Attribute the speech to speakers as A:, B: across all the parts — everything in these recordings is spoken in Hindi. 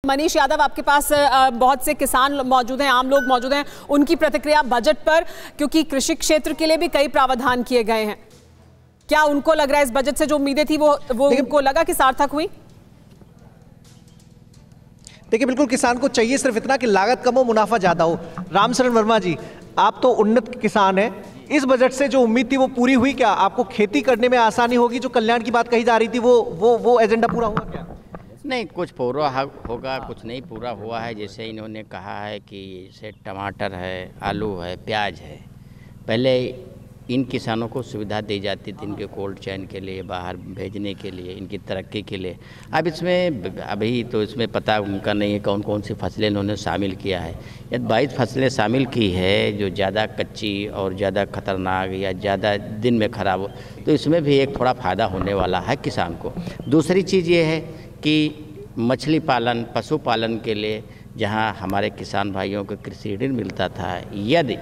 A: मनीष यादव, आपके पास बहुत से किसान मौजूद हैं, आम लोग मौजूद हैं, उनकी प्रतिक्रिया बजट पर, क्योंकि कृषि क्षेत्र के लिए भी कई प्रावधान किए गए हैं। क्या उनको लग रहा है इस बजट से जो उम्मीदें थी वो उनको लगा कि सार्थक हुई?
B: देखिए, बिल्कुल किसान को चाहिए सिर्फ इतना कि लागत कम हो, मुनाफा ज्यादा हो। रामशरण वर्मा जी, आप तो उन्नत किसान हैं, इस बजट से जो उम्मीद थी वो पूरी हुई क्या? आपको खेती करने में आसानी होगी? जो कल्याण की बात कही जा रही थी वो एजेंडा पूरा हुआ क्या?
C: नहीं, कुछ पूरा होगा, कुछ नहीं पूरा हुआ है। जैसे इन्होंने कहा है कि जैसे टमाटर है, आलू है, प्याज है, पहले इन किसानों को सुविधा दी जाती थी इनके कोल्ड चेन के लिए, बाहर भेजने के लिए, इनकी तरक्की के लिए। अब इसमें अभी तो इसमें पता उनका नहीं है कौन कौन सी फसलें इन्होंने शामिल किया है। यदि 22 फसलें शामिल की है जो ज़्यादा कच्ची और ज़्यादा खतरनाक या ज़्यादा दिन में ख़राब हो, तो इसमें भी एक थोड़ा फ़ायदा होने वाला है किसान को। दूसरी चीज़ ये है कि मछली पालन, पशुपालन के लिए जहां हमारे किसान भाइयों को कृषि ऋण मिलता था, यदि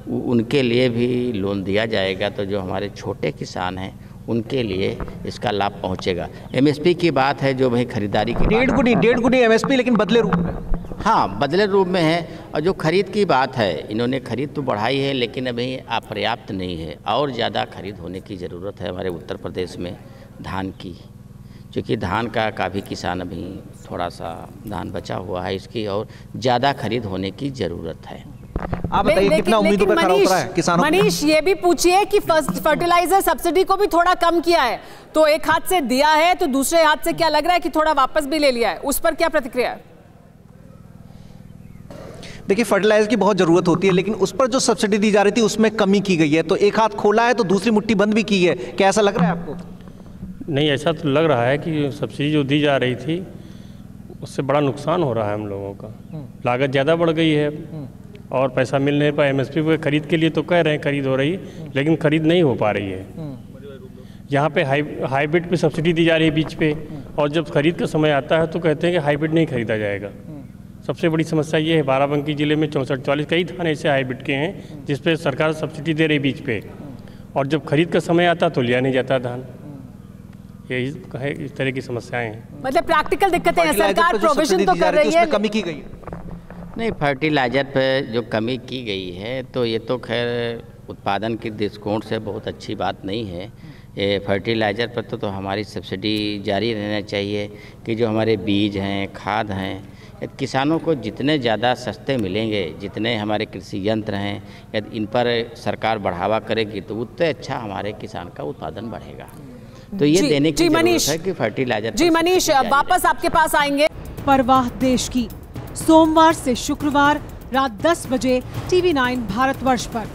C: उनके लिए भी लोन दिया जाएगा तो जो हमारे छोटे किसान हैं उनके लिए इसका लाभ पहुंचेगा। एमएसपी की बात है, जो भाई खरीदारी की
B: डेढ़ गुनी एमएसपी, लेकिन बदले रूप में।
C: हाँ, बदले रूप में है। और जो खरीद की बात है, इन्होंने खरीद तो बढ़ाई है लेकिन अभी अपर्याप्त नहीं है, और ज़्यादा खरीद होने की ज़रूरत है हमारे उत्तर प्रदेश में धान की, क्योंकि धान का काफ़ी किसान अभी थोड़ा सा धान बचा हुआ है इसकी, और ज़्यादा खरीद होने की ज़रूरत है।
B: आप बताइए कितना उम्मीदों पे खरा उतरा है किसानों?
A: मनीष, ये भी पूछिए कि फर्टिलाइजर सब्सिडी को भी थोड़ा कम किया है, तो एक हाथ से दिया है तो दूसरे हाथ से क्या लग रहा है कि थोड़ा वापस भी ले लिया है, उस पर क्या प्रतिक्रिया है?
B: देखिए, फर्टिलाइजर की बहुत ज़रूरत होती है, लेकिन उस पर जो सब्सिडी दी जा रही थी उसमें कमी की गई है। तो एक हाथ खोला है तो दूसरी मुट्ठी बंद भी की है, क्या ऐसा लग रहा है आपको?
D: नहीं, ऐसा तो लग रहा है कि सब्सिडी जो दी जा रही थी उससे बड़ा नुकसान हो रहा है हम लोगों का। लागत ज़्यादा बढ़ गई है और पैसा मिल नहीं पा। एमएसपी पे खरीद के लिए तो कह रहे हैं खरीद हो रही, लेकिन खरीद नहीं हो पा रही है। यहाँ पे हाइब्रिड पे सब्सिडी दी जा रही है बीच पे, और जब खरीद का समय आता है तो कहते हैं कि हाइब्रिड नहीं खरीदा जाएगा। सबसे बड़ी समस्या ये है, बाराबंकी जिले में 64-44 कई थाने ऐसे हाइब्रिड के हैं जिस पे सरकार सब्सिडी दे रही बीच पे, और जब खरीद का समय आता तो लिया नहीं जाता धान। यही है, इस तरह की समस्याएं हैं।
A: मतलब प्रैक्टिकल दिक्कतें हैं, सरकार प्रोविजन तो कर रही है,
B: कमी की गई
C: नहीं। फर्टिलाइजर पे जो कमी की गई है तो ये तो खैर उत्पादन के दृष्टिकोण से बहुत अच्छी बात नहीं है। ये फर्टिलाइज़र पर तो हमारी सब्सिडी जारी रहना चाहिए कि जो हमारे बीज हैं, खाद हैं, किसानों को जितने ज़्यादा सस्ते मिलेंगे, जितने हमारे कृषि यंत्र हैं, यदि इन पर सरकार बढ़ावा करेगी तो उतने अच्छा हमारे किसान का उत्पादन बढ़ेगा। तो ये देने की जरूरत है कि फर्टिलाइजर।
A: जी मनीष, वापस आपके पास आएंगे।
E: परवाह देश की, सोमवार से शुक्रवार रात 10 बजे TV9 भारतवर्ष पर।